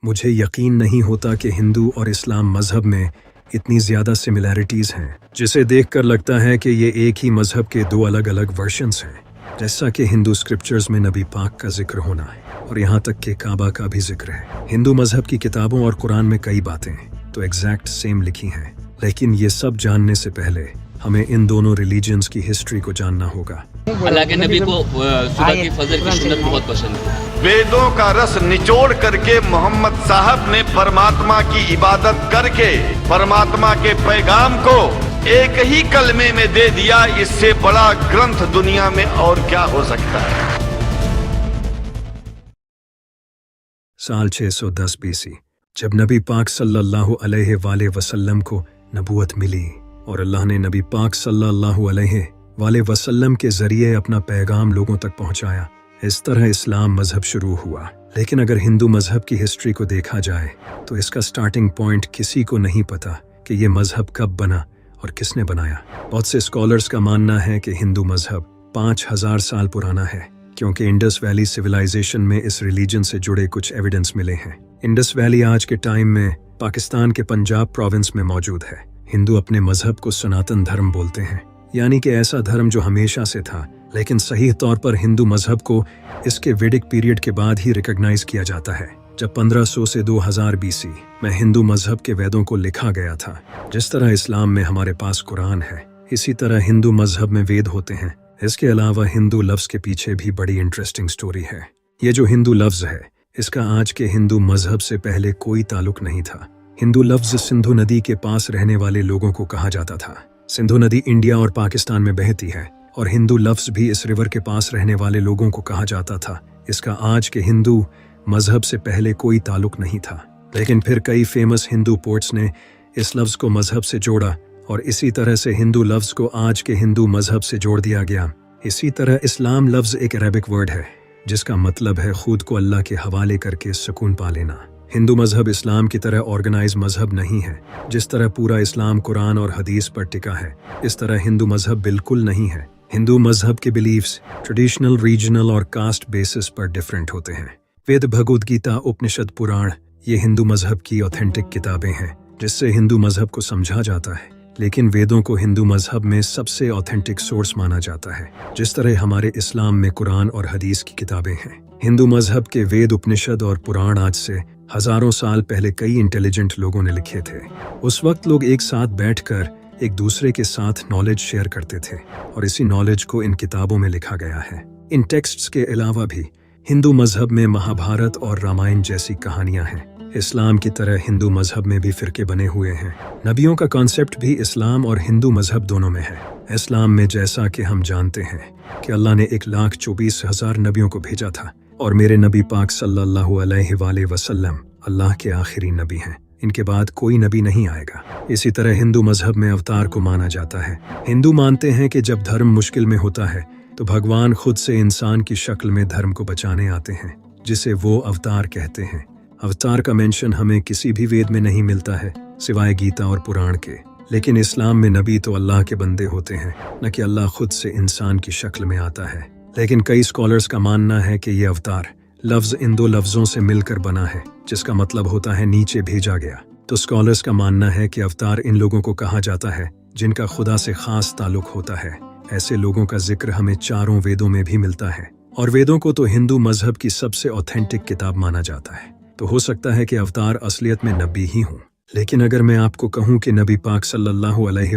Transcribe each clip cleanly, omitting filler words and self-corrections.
मुझे यकीन नहीं होता कि हिंदू और इस्लाम मज़हब में इतनी ज़्यादा सिमिलैरिटीज़ हैं, जिसे देखकर लगता है कि ये एक ही मज़हब के दो अलग अलग वर्शन्स हैं। जैसा कि हिंदू स्क्रिप्चर्स में नबी पाक का जिक्र होना है और यहाँ तक कि काबा का भी जिक्र है। हिंदू मज़हब की किताबों और कुरान में कई बातें तो एग्जैक्ट सेम लिखी हैं, लेकिन ये सब जानने से पहले हमें इन दोनों रिलीजन्स की हिस्ट्री को जानना होगा। अल्लाह के नबी को सुबह की फजर की सुन्नत बहुत पसंद है। वेदों का रस निचोड़ करके मोहम्मद साहब ने परमात्मा की इबादत करके परमात्मा के पैगाम को एक ही कलमे में दे दिया। इससे बड़ा ग्रंथ दुनिया में और क्या हो सकता है। साल 610 बीसी जब नबी पाक सल्लल्लाहु अलैहि वसल्लम को नबूवत मिली और अल्लाह ने नबी पाक सल्लल्लाहु अलैहि वसल्लम के जरिए अपना पैगाम लोगों तक पहुंचाया, इस तरह इस्लाम मजहब शुरू हुआ। लेकिन अगर हिंदू मजहब की हिस्ट्री को देखा जाए तो इसका स्टार्टिंग पॉइंट किसी को नहीं पता कि ये मजहब कब बना और किसने बनाया। बहुत से स्कॉलर्स का मानना है कि हिंदू मजहब 5000 साल पुराना है, क्योंकि इंडस वैली सिविलाइजेशन में इस रिलीजन से जुड़े कुछ एविडेंस मिले हैं। इंडस वैली आज के टाइम में पाकिस्तान के पंजाब प्रोविंस में मौजूद है। हिंदू अपने मजहब को सनातन धर्म बोलते हैं, यानी कि ऐसा धर्म जो हमेशा से था, लेकिन सही तौर पर हिंदू मजहब को इसके वैदिक पीरियड के बाद ही रिकॉग्नाइज किया जाता है, जब 1500 से 2000 बीसी में हिंदू मजहब के वेदों को लिखा गया था। जिस तरह इस्लाम में हमारे पास कुरान है, इसी तरह हिंदू मजहब में वेद होते हैं। इसके अलावा हिंदू लफ्ज के पीछे भी बड़ी इंटरेस्टिंग स्टोरी है। ये जो हिंदू लफ्ज है, इसका आज के हिंदू मजहब से पहले कोई ताल्लुक नहीं था। हिंदू लफ्ज सिंधु नदी के पास रहने वाले लोगों को कहा जाता था। सिंधु नदी इंडिया और पाकिस्तान में बहती है और हिंदू लफ्ज भी इस रिवर के पास रहने वाले लोगों को कहा जाता था। इसका आज के हिंदू मजहब से पहले कोई ताल्लुक नहीं था, लेकिन फिर कई फेमस हिंदू पोर्ट्स ने इस लफ्ज को मजहब से जोड़ा और इसी तरह से हिंदू लफ्ज को आज के हिंदू मजहब से जोड़ दिया गया। इसी तरह इस्लाम लफ्ज एक अरबिक वर्ड है जिसका मतलब है खुद को अल्लाह के हवाले करके सुकून पा लेना। हिंदू मजहब इस्लाम की तरह ऑर्गेनाइज मजहब नहीं है। जिस तरह पूरा इस्लाम कुरान और हदीस पर टिका है, इस तरह हिंदू मजहब बिल्कुल नहीं है। हिंदू मजहब के बिलीफ्स ट्रेडिशनल, रीजनल और कास्ट बेसिस पर डिफरेंट होते हैं। वेद, भगवद गीता, उपनिषद, पुराण ये हिंदू मजहब की ऑथेंटिक किताबें हैं जिससे हिंदू मजहब को समझा जाता है। लेकिन वेदों को हिंदू मजहब में सबसे ऑथेंटिक सोर्स माना जाता है, जिस तरह हमारे इस्लाम में कुरान और हदीस की किताबें हैं। हिंदू मजहब के वेद, उपनिषद और पुराण आज से हजारों साल पहले कई इंटेलिजेंट लोगों ने लिखे थे। उस वक्त लोग एक साथ बैठकर एक दूसरे के साथ नॉलेज शेयर करते थे और इसी नॉलेज को इन किताबों में लिखा गया है। इन टेक्स्ट्स के अलावा भी हिंदू मजहब में महाभारत और रामायण जैसी कहानियां हैं। इस्लाम की तरह हिंदू मजहब में भी फिरके बने हुए हैं। नबियों का कॉन्सेप्ट भी इस्लाम और हिंदू मजहब दोनों में है। इस्लाम में जैसा कि हम जानते हैं कि अल्लाह ने 1,24,000 नबियों को भेजा था और मेरे नबी पाक सल्लल्लाहु अलैहि वसल्लम अल्लाह के आखिरी नबी हैं। इनके बाद कोई नबी नहीं आएगा। इसी तरह हिंदू मजहब में अवतार को माना जाता है। हिंदू मानते हैं कि जब धर्म मुश्किल में होता है तो भगवान खुद से इंसान की शक्ल में धर्म को बचाने आते हैं, जिसे वो अवतार कहते हैं। अवतार का मेंशन हमें किसी भी वेद में नहीं मिलता है सिवाय गीता और पुराण के। लेकिन इस्लाम में नबी तो अल्लाह के बंदे होते हैं, न कि अल्लाह खुद से इंसान की शक्ल में आता है। लेकिन कई स्कॉलर्स का मानना है कि ये अवतार लफ्ज इन दो लफ्जों से मिलकर बना है, जिसका मतलब होता है नीचे भेजा गया। तो स्कॉलर्स का मानना है कि अवतार इन लोगों को कहा जाता है जिनका खुदा से खास ताल्लुक होता है। ऐसे लोगों का जिक्र हमें चारों वेदों में भी मिलता है और वेदों को तो हिंदू मजहब की सबसे ऑथेंटिक किताब माना जाता है। तो हो सकता है कि अवतार असलियत में नबी ही हों। लेकिन अगर मैं आपको कहूँ कि नबी पाक सल्लल्लाहु अलैहि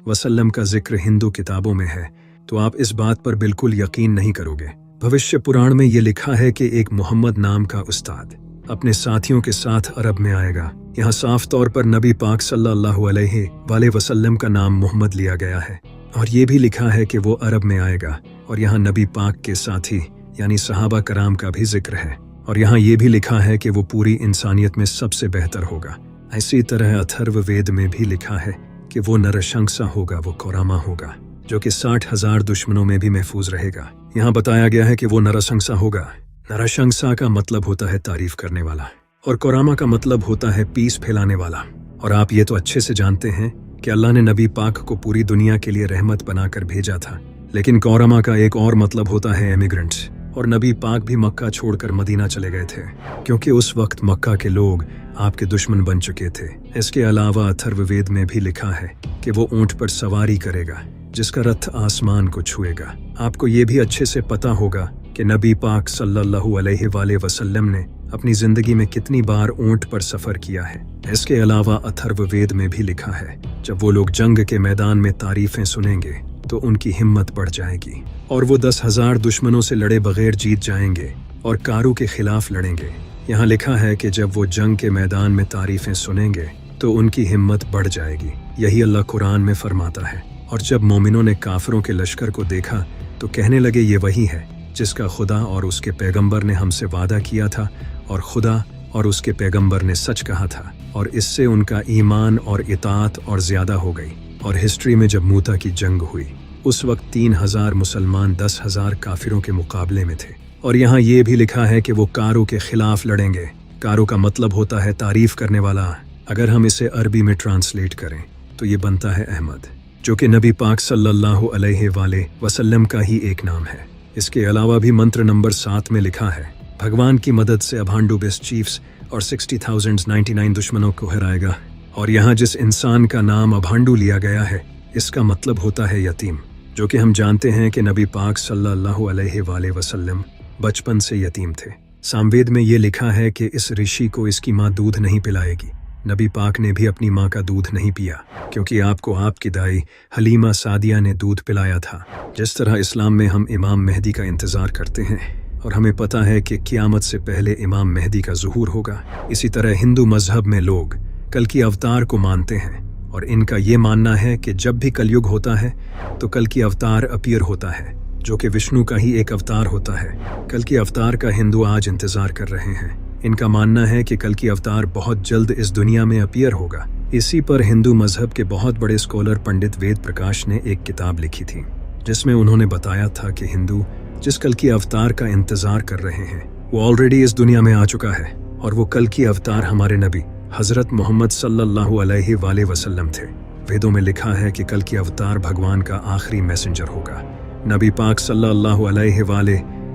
वसल्लम का जिक्र हिंदू किताबों में है तो आप इस बात पर बिल्कुल यकीन नहीं करोगे। भविष्य पुराण में ये लिखा है कि एक मोहम्मद नाम का उस्ताद अपने साथियों के साथ अरब में आएगा। यहाँ साफ तौर पर नबी पाक सल्लल्लाहु अलैहि वसल्लम का नाम मोहम्मद लिया गया है और ये भी लिखा है कि वो अरब में आएगा और यहाँ नबी पाक के साथी यानी सहाबा कराम का भी जिक्र है और यहाँ ये भी लिखा है कि वो पूरी इंसानियत में सबसे बेहतर होगा। इसी तरह अथर्व वेद में भी लिखा है कि वो नरशंसा होगा, वो कौरामा होगा, जो कि 60,000 दुश्मनों में भी महफूज रहेगा। यहाँ बताया गया है कि वो नरशंसा होगा। नरशंसा का मतलब होता है तारीफ करने वाला और कौरामा का मतलब होता है पीस फैलाने वाला। और आप ये तो अच्छे से जानते हैं कि अल्लाह ने नबी पाक को पूरी दुनिया के लिए रहमत बनाकर भेजा था, लेकिन कौरामा का एक और मतलब होता है एमिग्रेंट्स और नबी पाक भी मक्का छोड़कर मदीना चले गए थे, क्योंकि उस वक्त मक्का के लोग आपके दुश्मन बन चुके थे। इसके अलावा अथर्ववेद में भी लिखा है कि वो ऊंट पर सवारी करेगा जिसका रथ आसमान को छुएगा। आपको ये भी अच्छे से पता होगा कि नबी पाक सल्लल्लाहु अलैहि वसल्लम ने अपनी जिंदगी में कितनी बार ऊंट पर सफर किया है। इसके अलावा अथर्ववेद में भी लिखा है, जब वो लोग जंग के मैदान में तारीफें सुनेंगे तो उनकी हिम्मत बढ़ जाएगी और वो 10,000 दुश्मनों से लड़े बगैर जीत जाएंगे और कारू के खिलाफ लड़ेंगे। यहाँ लिखा है कि जब वो जंग के मैदान में तारीफें सुनेंगे तो उनकी हिम्मत बढ़ जाएगी। यही अल्लाह कुरान में फरमाता है। और जब मोमिनों ने काफिरों के लश्कर को देखा तो कहने लगे, ये वही है जिसका खुदा और उसके पैगंबर ने हमसे वादा किया था, और खुदा और उसके पैगंबर ने सच कहा था, और इससे उनका ईमान और इताअत और ज्यादा हो गई। और हिस्ट्री में जब मूता की जंग हुई उस वक्त 3,000 मुसलमान 10,000 काफिरों के मुकाबले में थे। और यहाँ ये भी लिखा है कि वो कारू के खिलाफ लड़ेंगे। कारू का मतलब होता है तारीफ करने वाला। अगर हम इसे अरबी में ट्रांसलेट करें तो ये बनता है अहमद, जो कि नबी पाक सल्लल्लाहु अलैहि वसल्लम का ही एक नाम है। इसके अलावा भी मंत्र नंबर 7 में लिखा है, भगवान की मदद से अभांडू बेस्ट चीफ्स और 60,099 दुश्मनों को हराएगा। और यहाँ जिस इंसान का नाम अभांडू लिया गया है इसका मतलब होता है यतीम, जो कि हम जानते हैं कि नबी पाक सल्लल्लाहु अलैहि वसल्लम बचपन से यतीम थे। सामवेद में ये लिखा है कि इस ऋषि को इसकी माँ दूध नहीं पिलाएगी। नबी पाक ने भी अपनी माँ का दूध नहीं पिया, क्योंकि आपको आपकी दाई हलीमा सादिया ने दूध पिलाया था। जिस तरह इस्लाम में हम इमाम मेहदी का इंतज़ार करते हैं और हमें पता है कि क़यामत से पहले इमाम मेहदी का ज़ुहूर होगा, इसी तरह हिंदू मज़हब में लोग कल की अवतार को मानते हैं। और इनका ये मानना है कि जब भी कलयुग होता है तो कल की अवतार अपीयर होता है, जो कि विष्णु का ही एक अवतार होता है। कल की अवतार का हिंदू आज इंतज़ार कर रहे हैं। इनका मानना है कि कल की अवतार बहुत जल्द इस दुनिया में अपीयर होगा। इसी पर हिंदू मजहब के बहुत बड़े स्कॉलर पंडित वेद प्रकाश ने एक किताब लिखी थी, जिसमें उन्होंने बताया था कि हिंदू जिस कल की अवतार का इंतजार कर रहे हैं वो ऑलरेडी इस दुनिया में आ चुका है, और वो कल की अवतार हमारे नबी हजरत मोहम्मद सल्लल्लाहु अलैहि वसल्लम थे। वेदों में लिखा है कि कल की अवतार भगवान का आखिरी मैसेंजर होगा। नबी पाक सल्लल्लाहु अलैहि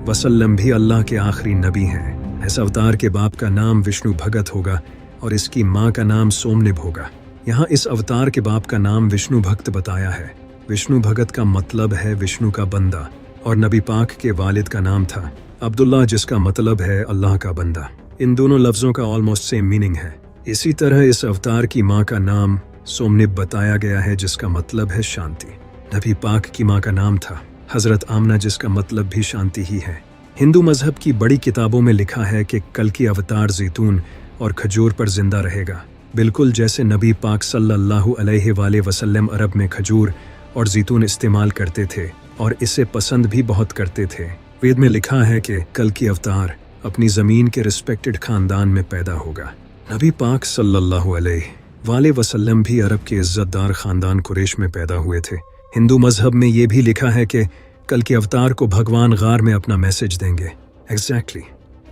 वसल्लम भी अल्लाह के आखिरी नबी हैं। इस अवतार के बाप का नाम विष्णु भगत होगा और इसकी माँ का नाम सोमनिब होगा। यहाँ इस अवतार के बाप का नाम विष्णु भक्त बताया है। विष्णु भगत का मतलब है विष्णु का बंदा, और नबी पाक के वालिद का नाम था अब्दुल्ला, जिसका मतलब है अल्लाह का बंदा। इन दोनों लफ्ज़ों का ऑलमोस्ट सेम मीनिंग है। इसी तरह इस अवतार की माँ का नाम सोमनिब बताया गया है, जिसका मतलब है शांति। नबी पाक की माँ का नाम था हजरत आमना, जिसका मतलब भी शांति ही है। हिंदू मजहब की बड़ी किताबों में लिखा है कि कल की अवतार जैतून और खजूर पर जिंदा रहेगा, बिल्कुल जैसे नबी पाक सल्लल्लाहु अलैहि वसल्लम अरब में खजूर और जैतून इस्तेमाल करते थे और इसे पसंद भी बहुत करते थे। वेद में लिखा है कि कल की अवतार अपनी ज़मीन के रिस्पेक्टेड ख़ानदान में पैदा होगा। नबी पाक सल्लल्लाहु अलैहि वसल्लम भी अरब के इज़्ज़तदार ख़ानदान कुरैश में पैदा हुए थे। हिंदू मजहब में ये भी लिखा है कि कल के अवतार को भगवान गार में अपना मैसेज देंगे, एग्जैक्टली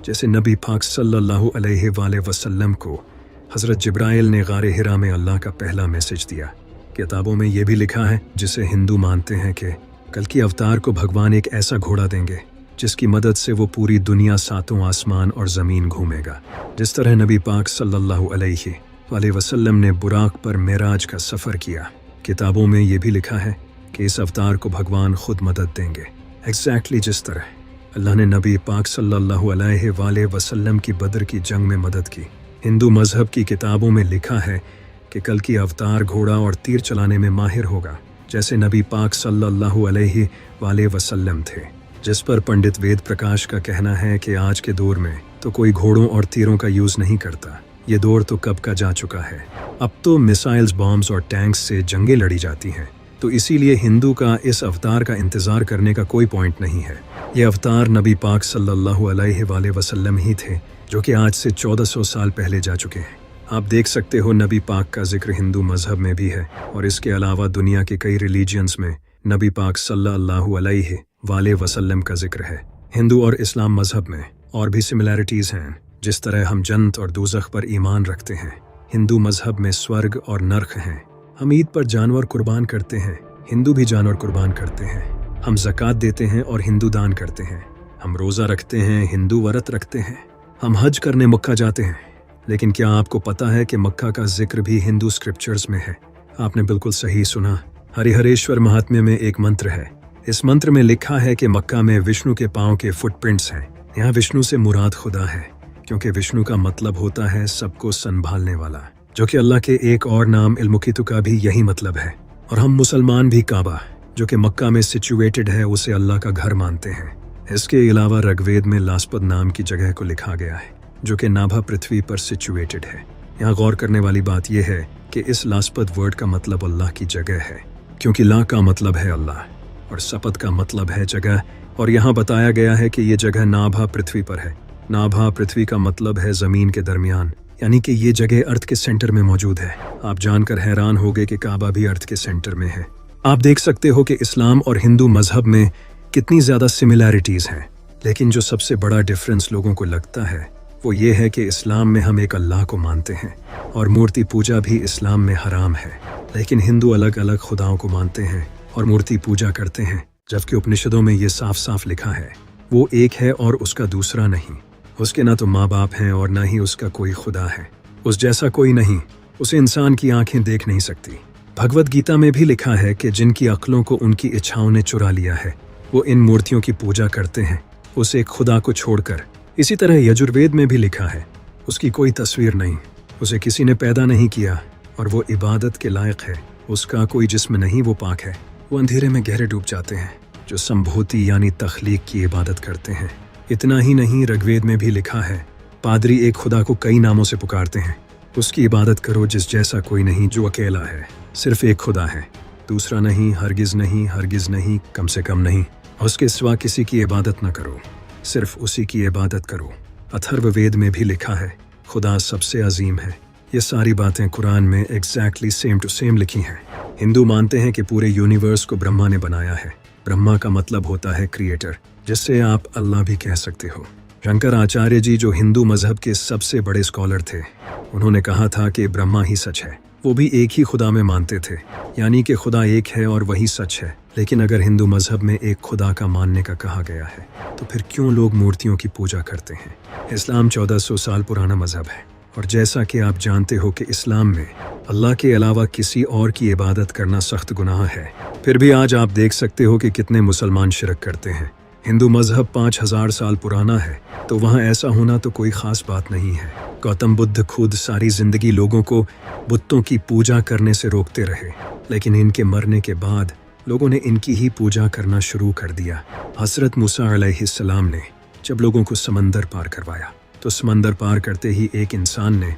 जैसे नबी पाक सल्लल्लाहु अलैहि वसल्लम को हज़रत जिब्राइल ने गारे हिरा में अल्लाह का पहला मैसेज दिया। किताबों में ये भी लिखा है, जिसे हिंदू मानते हैं, कि कल की अवतार को भगवान एक ऐसा घोड़ा देंगे जिसकी मदद से वो पूरी दुनिया, सातों आसमान और ज़मीन घूमेगा। जिस तरह नबी पाक सल्लल्लाहु अलैहि वसल्लम ने बुराक पर मेराज का सफ़र किया, किताबों में ये भी लिखा है कि इस अवतार को भगवान खुद मदद देंगे, एग्जैक्टली जिस तरह अल्लाह ने नबी पाक सल्लल्लाहु अलैहि वसल्लम की बदर की जंग में मदद की। हिंदू मजहब की किताबों में लिखा है कि कल की अवतार घोड़ा और तीर चलाने में माहिर होगा, जैसे नबी पाक सल्लल्लाहु अलैहि वसल्लम थे। जिस पर पंडित वेद प्रकाश का कहना है कि आज के दौर में तो कोई घोड़ों और तीरों का यूज़ नहीं करता, ये दौर तो कब का जा चुका है। अब तो मिसाइल्स, बॉम्ब्स और टैंक्स से जंगें लड़ी जाती हैं, तो इसीलिए हिंदू का इस अवतार का इंतज़ार करने का कोई पॉइंट नहीं है। ये अवतार नबी पाक सल्लल्लाहु अलैहि वसल्लम ही थे, जो कि आज से 1400 साल पहले जा चुके हैं। आप देख सकते हो नबी पाक का जिक्र हिंदू मजहब में भी है, और इसके अलावा दुनिया के कई रिलीजियंस में नबी पाक सल्लल्लाहु अलैहि वसल्लम का जिक्र है। हिंदू और इस्लाम मजहब में और भी सिमिलैरिटीज़ हैं। जिस तरह हम जन्नत और दोज़ख पर ईमान रखते हैं, हिंदू मजहब में स्वर्ग और नरक हैं। हम ईद पर जानवर कुर्बान करते हैं, हिंदू भी जानवर कुर्बान करते हैं। हम ज़कात देते हैं और हिंदू दान करते हैं। हम रोज़ा रखते हैं, हिंदू व्रत रखते हैं, हम हज करने मक्का जाते हैं, लेकिन क्या आपको पता है कि मक्का का जिक्र भी हिंदू स्क्रिप्चर्स में है? आपने बिल्कुल सही सुना। हरिहरेश्वर महात्म्य में एक मंत्र है। इस मंत्र में लिखा है कि मक्का में विष्णु के पांव के फुटप्रिंट्स हैं। यहाँ विष्णु से मुराद खुदा है, क्योंकि विष्णु का मतलब होता है सबको संभालने वाला, जो कि अल्लाह के एक और नाम इल्मुकीतु का भी यही मतलब है। और हम मुसलमान भी काबा, जो कि मक्का में सिचुएटेड है, उसे अल्लाह का घर मानते हैं। इसके अलावा ऋग्वेद में लास्पद नाम की जगह को लिखा गया है, जो कि नाभा पृथ्वी पर सिचुएटेड है। यहाँ गौर करने वाली बात यह है कि इस लास्पद वर्ड का मतलब अल्लाह की जगह है, क्योंकि ला का मतलब है अल्लाह और सपद का मतलब है जगह। और यहाँ बताया गया है कि ये जगह नाभा पृथ्वी पर है। नाभा पृथ्वी का मतलब है जमीन के दरमियान, यानी कि ये जगह अर्थ के सेंटर में मौजूद है। आप जानकर हैरान हो गए कि काबा भी अर्थ के सेंटर में है। आप देख सकते हो कि इस्लाम और हिंदू मजहब में कितनी ज़्यादा सिमिलैरिटीज़ हैं, लेकिन जो सबसे बड़ा डिफरेंस लोगों को लगता है वो ये है कि इस्लाम में हम एक अल्लाह को मानते हैं और मूर्ति पूजा भी इस्लाम में हराम है, लेकिन हिंदू अलग अलग खुदाओं को मानते हैं और मूर्ति पूजा करते हैं, जबकि उपनिषदों में ये साफ साफ लिखा है वो एक है और उसका दूसरा नहीं। उसके ना तो माँ बाप हैं और ना ही उसका कोई खुदा है। उस जैसा कोई नहीं, उसे इंसान की आंखें देख नहीं सकती। भगवत गीता में भी लिखा है कि जिनकी अक्लों को उनकी इच्छाओं ने चुरा लिया है वो इन मूर्तियों की पूजा करते हैं, उस एक खुदा को छोड़कर। इसी तरह यजुर्वेद में भी लिखा है उसकी कोई तस्वीर नहीं, उसे किसी ने पैदा नहीं किया और वो इबादत के लायक है, उसका कोई जिस्म नहीं, वो पाक है। वो अंधेरे में गहरे डूब जाते हैं जो संभूति यानी तख्लीक की इबादत करते हैं। इतना ही नहीं, ऋग्वेद में भी लिखा है पादरी एक खुदा को कई नामों से पुकारते हैं। उसकी इबादत करो जिस जैसा कोई नहीं, जो अकेला है, सिर्फ एक खुदा है, दूसरा नहीं, हरगिज नहीं, हरगिज नहीं, कम से कम नहीं। उसके सिवा किसी की इबादत न करो, सिर्फ उसी की इबादत करो। अथर्ववेद में भी लिखा है खुदा सबसे अजीम है। ये सारी बातें कुरान में एग्जैक्टली सेम टू सेम लिखी हैं। हिंदू मानते हैं कि पूरे यूनिवर्स को ब्रह्मा ने बनाया है। ब्रह्मा का मतलब होता है क्रिएटर, जिससे आप अल्लाह भी कह सकते हो। शंकर आचार्य जी, जो हिंदू मजहब के सबसे बड़े स्कॉलर थे, उन्होंने कहा था कि ब्रह्मा ही सच है। वो भी एक ही खुदा में मानते थे, यानी कि खुदा एक है और वही सच है। लेकिन अगर हिंदू मजहब में एक खुदा का मानने का कहा गया है तो फिर क्यों लोग मूर्तियों की पूजा करते हैं? इस्लाम 1400 साल पुराना मजहब है और जैसा कि आप जानते हो कि इस्लाम में अल्लाह के अलावा किसी और की इबादत करना सख्त गुनाह है। फिर भी आज आप देख सकते हो कि कितने मुसलमान शिरक करते हैं। हिंदू मजहब 5000 साल पुराना है, तो वहाँ ऐसा होना तो कोई ख़ास बात नहीं है। गौतम बुद्ध खुद सारी ज़िंदगी लोगों को बुतों की पूजा करने से रोकते रहे, लेकिन इनके मरने के बाद लोगों ने इनकी ही पूजा करना शुरू कर दिया। हज़रत मूसा अलैहिस्सलाम ने जब लोगों को समंदर पार करवाया, तो समंदर पार करते ही एक इंसान ने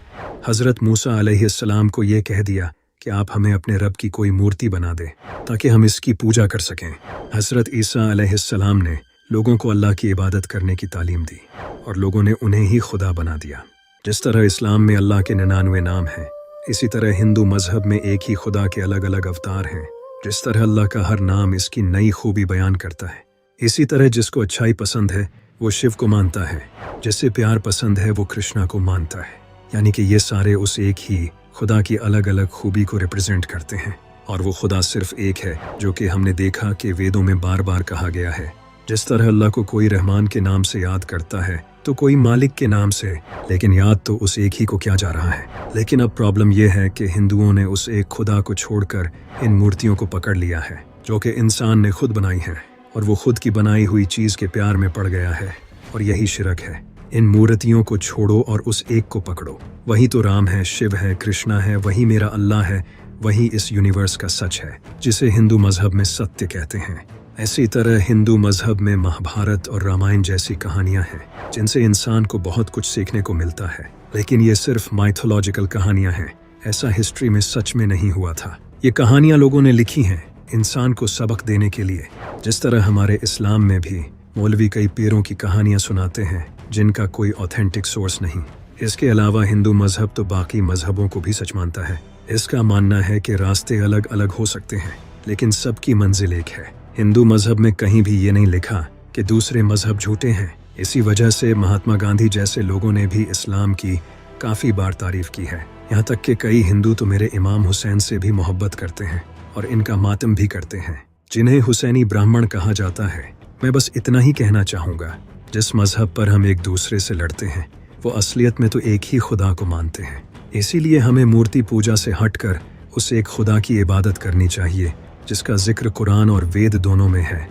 हज़रत मूसा अलैहिस्सलाम को ये कह दिया कि आप हमें अपने रब की कोई मूर्ति बना दे ताकि हम इसकी पूजा कर सकें। हज़रत ईसा अलैहिस्सलाम ने लोगों को अल्लाह की इबादत करने की तालीम दी और लोगों ने उन्हें ही खुदा बना दिया। जिस तरह इस्लाम में अल्लाह के 99 नाम हैं, इसी तरह हिंदू मजहब में एक ही खुदा के अलग अलग अवतार हैं। जिस तरह अल्लाह का हर नाम इसकी नई खूबी बयान करता है, इसी तरह जिसको अच्छाई पसंद है वो शिव को मानता है, जिससे प्यार पसंद है वो कृष्णा को मानता है। यानी कि ये सारे उस एक ही खुदा की अलग अलग खूबी को रिप्रेजेंट करते हैं, और वो खुदा सिर्फ एक है, जो कि हमने देखा कि वेदों में बार बार कहा गया है। जिस तरह अल्लाह को कोई रहमान के नाम से याद करता है तो कोई मालिक के नाम से, लेकिन याद तो उस एक ही को किया जा रहा है। लेकिन अब प्रॉब्लम यह है कि हिंदुओं ने उस एक खुदा को छोड़कर इन मूर्तियों को पकड़ लिया है, जो कि इंसान ने खुद बनाई है, और वो खुद की बनाई हुई चीज़ के प्यार में पड़ गया है, और यही शिरक है। इन मूर्तियों को छोड़ो और उस एक को पकड़ो। वही तो राम है, शिव है, कृष्णा है, वही मेरा अल्लाह है, वही इस यूनिवर्स का सच है, जिसे हिंदू मजहब में सत्य कहते हैं। इसी तरह हिंदू मजहब में महाभारत और रामायण जैसी कहानियां हैं, जिनसे इंसान को बहुत कुछ सीखने को मिलता है, लेकिन ये सिर्फ माइथोलॉजिकल कहानियां हैं। ऐसा हिस्ट्री में सच में नहीं हुआ था। ये कहानियां लोगों ने लिखी हैं इंसान को सबक देने के लिए। जिस तरह हमारे इस्लाम में भी मौलवी कई पीरों की कहानियां सुनाते हैं जिनका कोई ऑथेंटिक सोर्स नहीं। इसके अलावा हिंदू मजहब तो बाकी मजहबों को भी सच मानता है। इसका मानना है कि रास्ते अलग अलग हो सकते हैं, लेकिन सबकी मंजिल एक है। हिंदू मजहब में कहीं भी ये नहीं लिखा कि दूसरे मजहब झूठे हैं। इसी वजह से महात्मा गांधी जैसे लोगों ने भी इस्लाम की काफ़ी बार तारीफ की है। यहाँ तक कि कई हिंदू तो मेरे इमाम हुसैन से भी मोहब्बत करते हैं और इनका मातम भी करते हैं, जिन्हें हुसैनी ब्राह्मण कहा जाता है। میں بس اتنا ہی کہنا چاہوں گا، جس مذہب پر ہم ایک دوسرے سے لڑتے ہیں وہ اصلیت میں تو ایک ہی خدا کو مانتے ہیں۔ اسی لیے ہمیں مورتی پوجا سے ہٹ کر اس ایک خدا کی عبادت کرنی چاہیے جس کا ذکر قرآن اور وید دونوں میں ہے۔